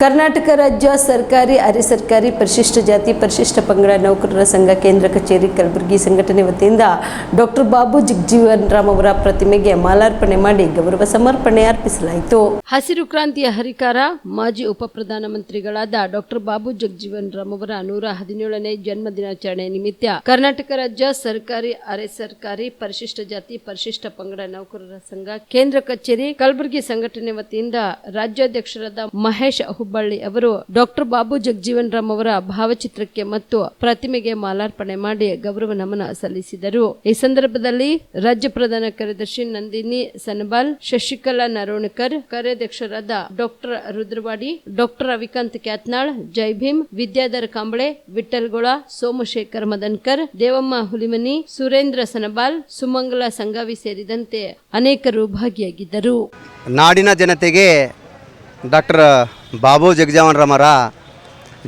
ಕರ್ನಾಟಕ ರಾಜ್ಯ ಸರ್ಕಾರಿ ಅರೆ ಸರ್ಕಾರಿ ಪರಿಶಿಷ್ಟ ಜಾತಿ ಪರಿಶಿಷ್ಟ ಪಂಗಡ ನೌಕರರ ಸಂಘ ಕೇಂದ್ರ ಕಚೇರಿ ಕಲಬುರಗಿ ಸಂಘಟನೆ ವತಿಯಿಂದ ಡಾಕ್ಟರ್ ಬಾಬು ಜಗಜೀವನ್ ರಾಮ್ ಅವರ ಪ್ರತಿಮೆಗೆ ಮಾಲಾರ್ಪಣೆ ಮಾಡಿ ಗೌರವ ಸಮರ್ಪಣೆ ಅರ್ಪಿಸಲಾಯಿತು. ಹಸಿರು ಕ್ರಾಂತಿಯ ಹರಿಕಾರ ಮಾಜಿ ಉಪ ಪ್ರಧಾನಮಂತ್ರಿಗಳಾದ ಡಾಕ್ಟರ್ ಬಾಬು ಜಗಜೀವನ್ ರಾಮ್ ಅವರ 117ನೇ ಜನ್ಮ ದಿನಾಚರಣೆ ನಿಮಿತ್ತ ಕರ್ನಾಟಕ ರಾಜ್ಯ ಸರ್ಕಾರಿ ಅರೆ ಸರ್ಕಾರಿ ಪರಿಶಿಷ್ಟ ಜಾತಿ ಪರಿಶಿಷ್ಟ ಪಂಗಡ ನೌಕರರ ಸಂಘ ಕೇಂದ್ರ ಕಚೇರಿ ಕಲಬುರಗಿ ಸಂಘಟನೆ ವತಿಯಿಂದ ರಾಜ್ಯಾಧ್ಯಕ್ಷರಾದ ಮಹೇಶ್ ಹುಬ್ಬಳ್ಳಿ ಅವರು ಡಾಕ್ಟರ್ ಬಾಬು ಜಗಜೀವನ್ ರಾಮ್ ಅವರ ಭಾವಚಿತ್ರಕ್ಕೆ ಮತ್ತು ಪ್ರತಿಮೆಗೆ ಮಾಲಾರ್ಪಣೆ ಮಾಡಿ ಗೌರವ ನಮನ ಸಲ್ಲಿಸಿದರು. ಈ ಸಂದರ್ಭದಲ್ಲಿ ರಾಜ್ಯ ಪ್ರಧಾನ ಕಾರ್ಯದರ್ಶಿ ನಂದಿನಿ ಸನಬಾಲ್, ಶಶಿಕಲಾ ನರೋಣಕರ್, ಕಾರ್ಯಾಧ್ಯಕ್ಷರಾದ ಡಾಕ್ಟರ್ ರುದ್ರವಾಡಿ, ಡಾಕ್ಟರ್ ರವಿಕಾಂತ್ ಕ್ಯಾತ್ನಾಳ್, ಜೈ ಭೀಮ್, ವಿದ್ಯಾಧರ್ ಕಾಂಬಳೆ, ವಿಠಲ್ಗೋಳ, ಸೋಮಶೇಖರ್ ಮದನ್ಕರ್, ದೇವಮ್ಮ ಹುಲಿಮನಿ, ಸುರೇಂದ್ರ ಸನಬಾಲ್, ಸುಮಂಗಲ ಸಂಗಾವಿ ಸೇರಿದಂತೆ ಅನೇಕರು ಭಾಗಿಯಾಗಿದ್ದರು. ನಾಡಿನ ಜನತೆಗೆ ಡಾಕ್ಟರ್ ಬಾಬು ಜಗಜೀವನ್ ರಾಮರ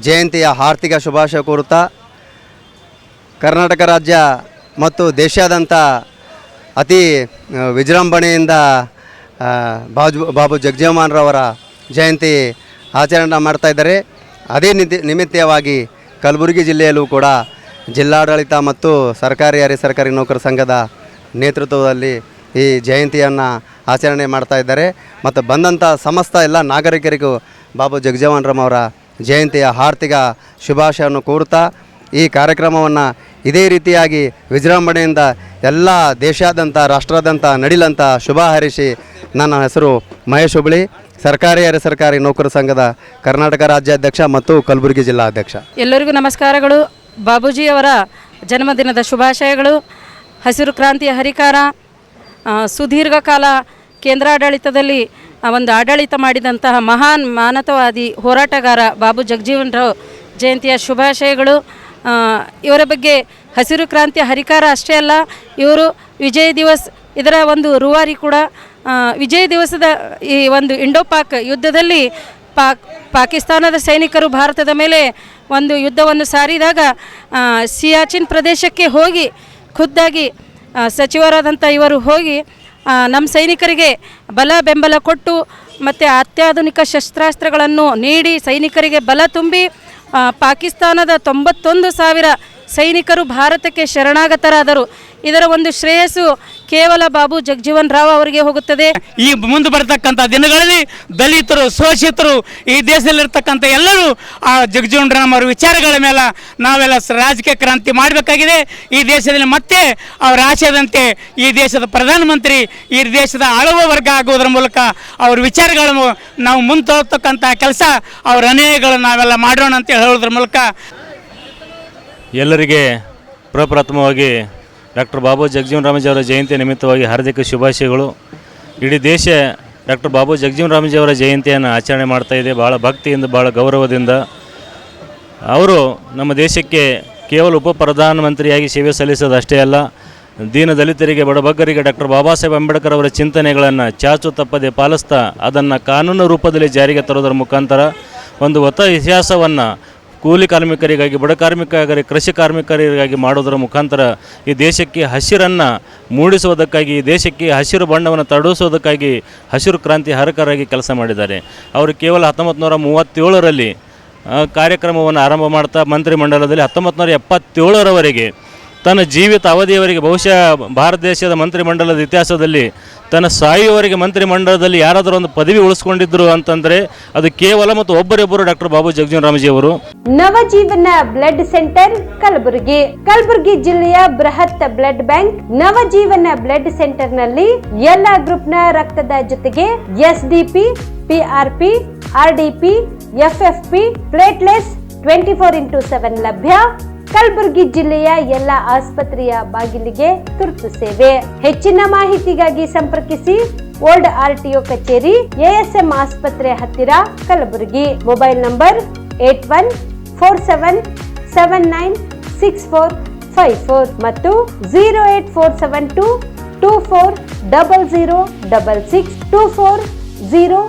ಜಯಂತಿಯ ಹಾರ್ದಿಕ ಶುಭಾಶಯ ಕೋರುತ್ತಾ, ಕರ್ನಾಟಕ ರಾಜ್ಯ ಮತ್ತು ದೇಶಾದ್ಯಂತ ಅತಿ ವಿಜೃಂಭಣೆಯಿಂದ ಬಾಬು ಜಗಜೀವನ್ ರಾಮರ ಜಯಂತಿ ಆಚರಣೆ ಮಾಡ್ತಾ ಇದ್ದಾರೆ. ಅದೇ ನಿಮಿತ್ತವಾಗಿ ಕಲಬುರಗಿ ಜಿಲ್ಲೆಯಲ್ಲೂ ಕೂಡ ಜಿಲ್ಲಾಡಳಿತ ಮತ್ತು ಸರ್ಕಾರಿ ಅರೆ ಸರ್ಕಾರಿ ನೌಕರ ಸಂಘದ ನೇತೃತ್ವದಲ್ಲಿ ಈ ಜಯಂತಿಯನ್ನು ಆಚರಣೆ ಮಾಡ್ತಾ ಇದ್ದಾರೆ. ಮತ್ತು ಬಂದಂಥ ಸಮಸ್ತ ಎಲ್ಲ ನಾಗರಿಕರಿಗೂ ಬಾಬು ಜಗಜೀವನ್ ರಾಮ್ ಅವರ ಜಯಂತಿಯ ಹಾರ್ದಿಕ ಶುಭಾಶಯವನ್ನು ಕೋರುತ್ತಾ, ಈ ಕಾರ್ಯಕ್ರಮವನ್ನು ಇದೇ ರೀತಿಯಾಗಿ ವಿಜೃಂಭಣೆಯಿಂದ ಎಲ್ಲ ದೇಶಾದ್ಯಂತ ರಾಷ್ಟ್ರಾದ್ಯಂತ ನಡಿಲಂತ ಶುಭ ಹಾರೈಸಿ, ನನ್ನ ಹೆಸರು ಮಹೇಶ್ ಹುಬ್ಬಳ್ಳಿ, ಸರ್ಕಾರಿ ಅರೆ ಸರ್ಕಾರಿ ನೌಕರ ಸಂಘದ ಕರ್ನಾಟಕ ರಾಜ್ಯಾಧ್ಯಕ್ಷ ಮತ್ತು ಕಲಬುರಗಿ ಜಿಲ್ಲಾ ಅಧ್ಯಕ್ಷ. ಎಲ್ಲರಿಗೂ ನಮಸ್ಕಾರಗಳು. ಬಾಬೂಜಿಯವರ ಜನ್ಮದಿನದ ಶುಭಾಶಯಗಳು. ಹಸಿರು ಕ್ರಾಂತಿಯ ಹರಿಕಾರ, ಸುದೀರ್ಘ ಕಾಲ ಕೇಂದ್ರಾಡಳಿತದಲ್ಲಿ ಒಂದು ಆಡಳಿತ ಮಾಡಿದಂತಹ ಮಹಾನ್ ಮಾನವತಾವಾದಿ ಹೋರಾಟಗಾರ ಬಾಬು ಜಗಜೀವನ್ ರಾವ್ ಜಯಂತಿಯ ಶುಭಾಶಯಗಳು. ಇವರ ಬಗ್ಗೆ ಹಸಿರು ಕ್ರಾಂತಿಯ ಹರಿಕಾರ ಅಷ್ಟೇ ಅಲ್ಲ, ಇವರು ವಿಜಯ್ ದಿವಸ್ ಇದರ ಒಂದು ರೂವಾರಿ ಕೂಡ. ವಿಜಯ್ ದಿವಸದ ಈ ಒಂದು ಇಂಡೋಪಾಕ್ ಯುದ್ಧದಲ್ಲಿ ಪಾಕಿಸ್ತಾನದ ಸೈನಿಕರು ಭಾರತದ ಮೇಲೆ ಒಂದು ಯುದ್ಧವನ್ನು ಸಾರಿದಾಗ ಸಿಯಾಚಿನ್ ಪ್ರದೇಶಕ್ಕೆ ಹೋಗಿ ಖುದ್ದಾಗಿ ಸಚಿವರಾದಂಥ ಇವರು ಹೋಗಿ ನಮ್ಮ ಸೈನಿಕರಿಗೆ ಬಲ ಬೆಂಬಲ ಕೊಟ್ಟು ಮತ್ತು ಅತ್ಯಾಧುನಿಕ ಶಸ್ತ್ರಾಸ್ತ್ರಗಳನ್ನು ನೀಡಿ ಸೈನಿಕರಿಗೆ ಬಲ ತುಂಬಿ ಪಾಕಿಸ್ತಾನದ 91,000 ಸೈನಿಕರು ಭಾರತಕ್ಕೆ ಶರಣಾಗತರಾದರು. ಇದರ ಒಂದು ಶ್ರೇಯಸ್ಸು ಕೇವಲ ಬಾಬು ಜಗಜೀವನ್ ರಾವ್ ಅವರಿಗೆ ಹೋಗುತ್ತದೆ. ಈ ಮುಂದೆ ಬರತಕ್ಕಂಥ ದಿನಗಳಲ್ಲಿ ದಲಿತರು, ಶೋಷಿತರು, ಈ ದೇಶದಲ್ಲಿರ್ತಕ್ಕಂಥ ಎಲ್ಲರೂ ಆ ಜಗಜೀವನ್ ರಾಮ್ ಅವರ ವಿಚಾರಗಳ ಮೇಲೆ ನಾವೆಲ್ಲ ರಾಜಕೀಯ ಕ್ರಾಂತಿ ಮಾಡಬೇಕಾಗಿದೆ. ಈ ದೇಶದಲ್ಲಿ ಮತ್ತೆ ಅವರ ಆಶಯದಂತೆ ಈ ದೇಶದ ಪ್ರಧಾನಮಂತ್ರಿ, ಈ ದೇಶದ ಆಳುವ ವರ್ಗ ಆಗುವುದರ ಮೂಲಕ ಅವ್ರ ವಿಚಾರಗಳನ್ನು ನಾವು ಮುಂತೋಗ್ತಕ್ಕಂಥ ಕೆಲಸ ಅವ್ರ ಅನೇಕಗಳು ನಾವೆಲ್ಲ ಮಾಡೋಣ ಅಂತ ಹೇಳೋದ್ರ ಮೂಲಕ ಎಲ್ಲರಿಗೆ ಪ್ರಪ್ರಥಮವಾಗಿ ಡಾಕ್ಟರ್ ಬಾಬು ಜಗಜೀವನ್ ರಾಮಜಿಯವರ ಜಯಂತಿ ನಿಮಿತ್ತವಾಗಿ ಹಾರ್ದಿಕ ಶುಭಾಶಯಗಳು. ಇಡೀ ದೇಶ ಡಾಕ್ಟರ್ ಬಾಬು ಜಗಜೀವನ್ ರಾಮಜಿಯವರ ಜಯಂತಿಯನ್ನು ಆಚರಣೆ ಮಾಡ್ತಾಯಿದೆ, ಭಾಳ ಭಕ್ತಿಯಿಂದ, ಭಾಳ ಗೌರವದಿಂದ. ಅವರು ನಮ್ಮ ದೇಶಕ್ಕೆ ಕೇವಲ ಉಪ ಪ್ರಧಾನಮಂತ್ರಿಯಾಗಿ ಸೇವೆ ಸಲ್ಲಿಸೋದಷ್ಟೇ ಅಲ್ಲ, ದೀನ ದಲಿತರಿಗೆ, ಬಡಬಗ್ಗರಿಗೆ ಡಾಕ್ಟರ್ ಬಾಬಾ ಸಾಹೇಬ್ ಅಂಬೇಡ್ಕರ್ ಅವರ ಚಿಂತನೆಗಳನ್ನು ಚಾಚು ತಪ್ಪದೆ ಪಾಲಿಸ್ತಾ ಅದನ್ನು ಕಾನೂನು ರೂಪದಲ್ಲಿ ಜಾರಿಗೆ ತರೋದರ ಮುಖಾಂತರ ಒಂದು ಹೊಸ ಇತಿಹಾಸವನ್ನು ಕೂಲಿ ಕಾರ್ಮಿಕರಿಗಾಗಿ, ಬಡ ಕಾರ್ಮಿಕರಿಗಾಗಿ, ಕೃಷಿ ಕಾರ್ಮಿಕರಿಗಾಗಿ ಮಾಡೋದರ ಮುಖಾಂತರ ಈ ದೇಶಕ್ಕೆ ಹಸಿರನ್ನು ಮೂಡಿಸುವುದಕ್ಕಾಗಿ, ಈ ದೇಶಕ್ಕೆ ಹಸಿರು ಬಣ್ಣವನ್ನು ತಡಿಸೋದಕ್ಕಾಗಿ ಹಸಿರು ಕ್ರಾಂತಿ ಹರಕರಾಗಿ ಕೆಲಸ ಮಾಡಿದ್ದಾರೆ. ಅವರು ಕೇವಲ 1937ರಲ್ಲಿ ಕಾರ್ಯಕ್ರಮವನ್ನು ಆರಂಭ ಮಾಡ್ತಾ ಮಂತ್ರಿಮಂಡಲದಲ್ಲಿ 1977ರವರೆಗೆ ತನ್ನ ಜೀವಿತ ಅವಧಿಯವರೆಗೆ ಬಹುಶಃ ಭಾರತ ದೇಶದ ಮಂತ್ರಿಮಂಡಲದ ಇತಿಹಾಸದಲ್ಲಿ ತನ್ನ ಸಾಯುವವರೆಗೆ ಮಂತ್ರಿಮಂಡಲದಲ್ಲಿ ಯಾರಾದರೂ ಒಂದು ಪದವಿ ಉಳಿಸ್ಕೊಂಡಿದ್ರು ಅಂತಂದರೆ ಅದು ಕೇವಲ ಮತ್ತು ಒಬ್ಬರೊಬ್ಬರು ಡಾಕ್ಟರ್ ಬಾಬು ಜಗಜೀವನ್ ರಾಮಜಿ ಅವರು. ನವಜೀವನ ಬ್ಲಡ್ ಸೆಂಟರ್ ಕಲಬುರಗಿ ಜಿಲ್ಲೆಯ ಬೃಹತ್ blood bank Navajeevan blood centre ನಲ್ಲಿ ಎಲ್ಲಾ ಗ್ರೂಪ್ ನ ರಕ್ತದ ಜೊತೆಗೆ SDP, PRP, RDP, FFP, ಪ್ಲೇಟ್ಲೆಸ್ 24x7 ಲಭ್ಯ. ಕಲಬುರಗಿ ಜಿಲ್ಲೆಯ ಎಲ್ಲ ಆಸ್ಪತ್ರೆಯ ಬಾಗಿಲಿಗೆ ತುರ್ತು ಸೇವೆ. ಹೆಚ್ಚಿನ ಮಾಹಿತಿಗಾಗಿ ಸಂಪರ್ಕಿಸಿ ಓಲ್ಡ್ RTO ಕಚೇರಿ, ASM ಆಸ್ಪತ್ರೆ ಹತ್ತಿರ, ಕಲಬುರಗಿ. ಮೊಬೈಲ್ ನಂಬರ್ 8147979644 ಮತ್ತು 08472240066 240066.